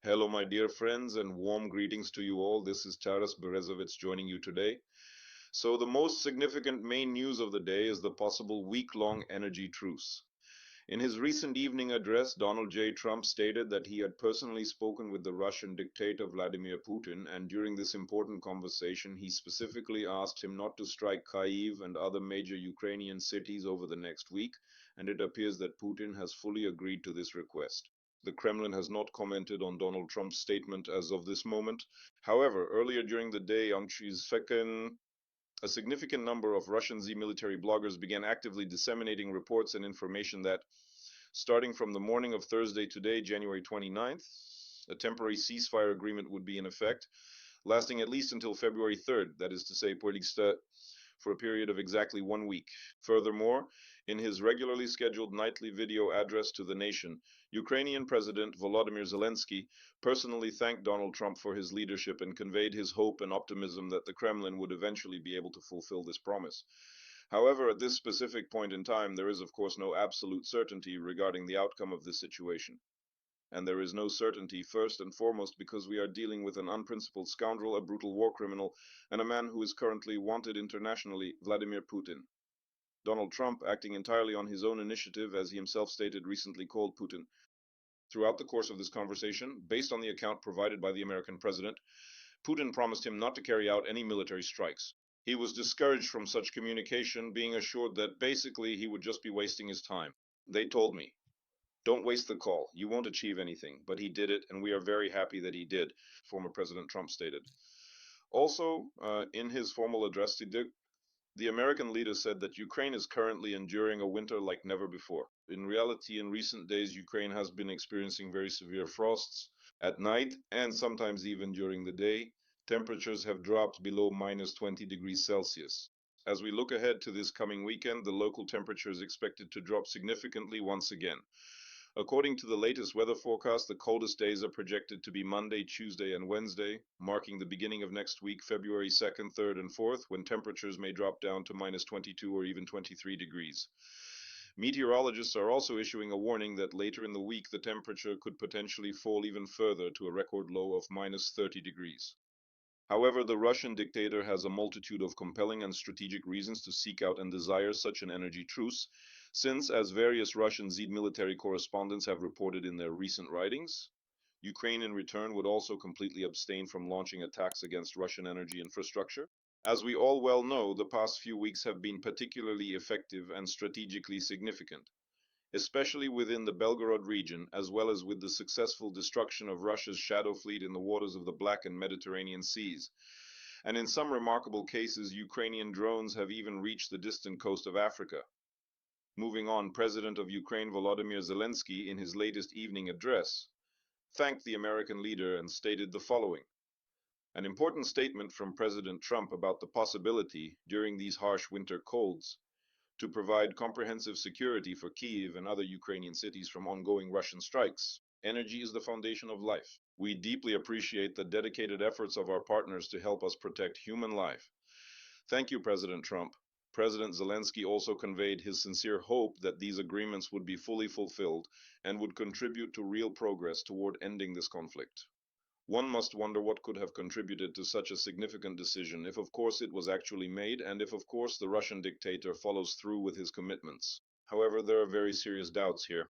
Hello, my dear friends, and warm greetings to you all. This is Taras Berezovets joining you today. So, the most significant main news of the day is the possible week-long energy truce. In his recent evening address, Donald J. Trump stated that he had personally spoken with the Russian dictator Vladimir Putin, and during this important conversation, he specifically asked him not to strike Kyiv and other major Ukrainian cities over the next week, and it appears that Putin has fully agreed to this request. The Kremlin has not commented on Donald Trump's statement as of this moment. However, earlier during the day on Tuesday 2nd, a significant number of Russian Z military bloggers began actively disseminating reports and information that, starting from the morning of Thursday today, January 29th, a temporary ceasefire agreement would be in effect, lasting at least until February 3rd, that is to say, for a period of exactly 1 week. Furthermore, in his regularly scheduled nightly video address to the nation, Ukrainian President Volodymyr Zelensky personally thanked Donald Trump for his leadership and conveyed his hope and optimism that the Kremlin would eventually be able to fulfill this promise. However, at this specific point in time, there is of course no absolute certainty regarding the outcome of this situation. And there is no certainty, first and foremost, because we are dealing with an unprincipled scoundrel, a brutal war criminal, and a man who is currently wanted internationally, Vladimir Putin. Donald Trump, acting entirely on his own initiative, as he himself stated, recently called Putin. Throughout the course of this conversation, based on the account provided by the American president, Putin promised him not to carry out any military strikes. He was discouraged from such communication, being assured that basically he would just be wasting his time. They told me, "Don't waste the call. You won't achieve anything." But he did it, and we are very happy that he did, former President Trump stated. Also, in his formal address, the American leader said that Ukraine is currently enduring a winter like never before. In reality, in recent days, Ukraine has been experiencing very severe frosts. At night, and sometimes even during the day, temperatures have dropped below minus 20 degrees Celsius. As we look ahead to this coming weekend, the local temperature is expected to drop significantly once again. According to the latest weather forecast, the coldest days are projected to be Monday, Tuesday, and Wednesday, marking the beginning of next week, February 2nd, 3rd, and 4th, when temperatures may drop down to minus 22 or even 23 degrees. Meteorologists are also issuing a warning that later in the week the temperature could potentially fall even further to a record low of minus 30 degrees. However, the Russian dictator has a multitude of compelling and strategic reasons to seek out and desire such an energy truce, since, as various Russian Z military correspondents have reported in their recent writings, Ukraine in return would also completely abstain from launching attacks against Russian energy infrastructure. As we all well know, the past few weeks have been particularly effective and strategically significant, especially within the Belgorod region, as well as with the successful destruction of Russia's shadow fleet in the waters of the Black and Mediterranean seas. And in some remarkable cases, Ukrainian drones have even reached the distant coast of Africa. Moving on, President of Ukraine Volodymyr Zelensky, in his latest evening address, thanked the American leader and stated the following: "An important statement from President Trump about the possibility, during these harsh winter colds, to provide comprehensive security for Kyiv and other Ukrainian cities from ongoing Russian strikes. Energy is the foundation of life. We deeply appreciate the dedicated efforts of our partners to help us protect human life. Thank you, President Trump." President Zelensky also conveyed his sincere hope that these agreements would be fully fulfilled and would contribute to real progress toward ending this conflict. One must wonder what could have contributed to such a significant decision, if of course it was actually made, and if of course the Russian dictator follows through with his commitments. However, there are very serious doubts here.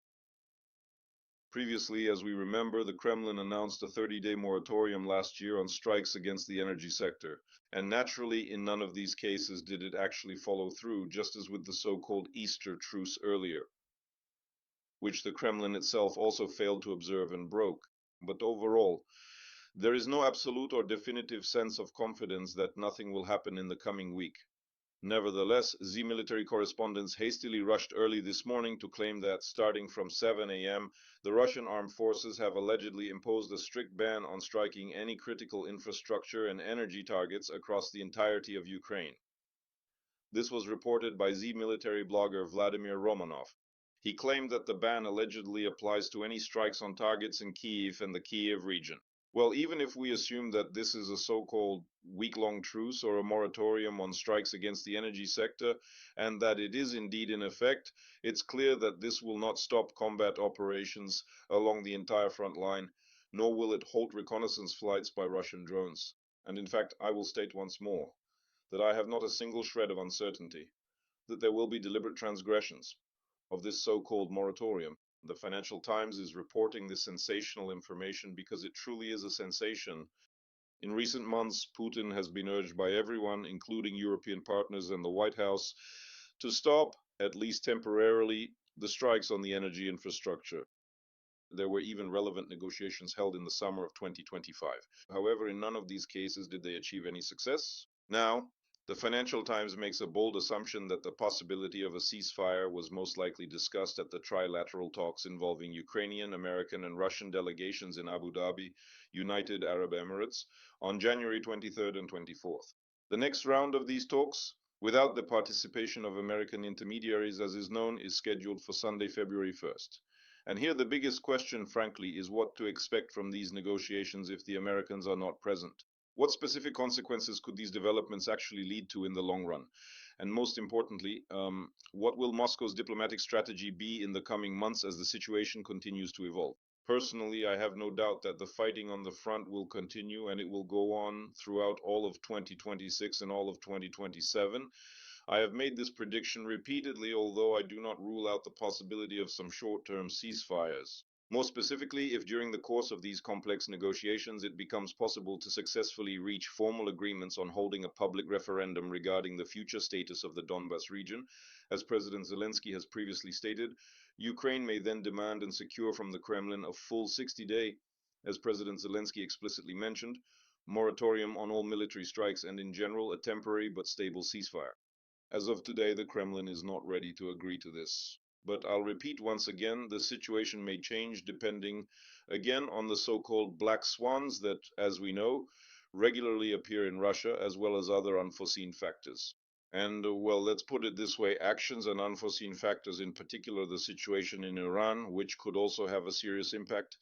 Previously, as we remember, the Kremlin announced a 30-day moratorium last year on strikes against the energy sector, and naturally in none of these cases did it actually follow through, just as with the so-called Easter truce earlier, which the Kremlin itself also failed to observe and broke. But overall, there is no absolute or definitive sense of confidence that nothing will happen in the coming week. Nevertheless, Z military correspondents hastily rushed early this morning to claim that, starting from 7 a.m., the Russian armed forces have allegedly imposed a strict ban on striking any critical infrastructure and energy targets across the entirety of Ukraine. This was reported by Z military blogger Vladimir Romanov. He claimed that the ban allegedly applies to any strikes on targets in Kyiv and the Kiev region. Well, even if we assume that this is a so-called week-long truce or a moratorium on strikes against the energy sector, and that it is indeed in effect, it's clear that this will not stop combat operations along the entire front line, nor will it halt reconnaissance flights by Russian drones. And in fact, I will state once more that I have not a single shred of uncertainty that there will be deliberate transgressions of this so-called moratorium. The Financial Times is reporting this sensational information because it truly is a sensation. In recent months, Putin has been urged by everyone, including European partners and the White House, to stop, at least temporarily, the strikes on the energy infrastructure. There were even relevant negotiations held in the summer of 2025. However, in none of these cases did they achieve any success. Now, the Financial Times makes a bold assumption that the possibility of a ceasefire was most likely discussed at the trilateral talks involving Ukrainian, American, and Russian delegations in Abu Dhabi, United Arab Emirates, on January 23rd and 24th. The next round of these talks, without the participation of American intermediaries as is known, is scheduled for Sunday, February 1st. And here the biggest question, frankly, is what to expect from these negotiations if the Americans are not present. What specific consequences could these developments actually lead to in the long run? And most importantly, what will Moscow's diplomatic strategy be in the coming months as the situation continues to evolve? Personally, I have no doubt that the fighting on the front will continue and it will go on throughout all of 2026 and all of 2027. I have made this prediction repeatedly, although I do not rule out the possibility of some short-term ceasefires. More specifically, if during the course of these complex negotiations it becomes possible to successfully reach formal agreements on holding a public referendum regarding the future status of the Donbas region, as President Zelensky has previously stated, Ukraine may then demand and secure from the Kremlin a full 60-day, as President Zelensky explicitly mentioned, moratorium on all military strikes and in general a temporary but stable ceasefire. As of today, the Kremlin is not ready to agree to this. But I'll repeat once again, the situation may change depending, again, on the so-called black swans that, as we know, regularly appear in Russia, as well as other unforeseen factors. And, well, let's put it this way, actions and unforeseen factors, in particular the situation in Iran, which could also have a serious impact,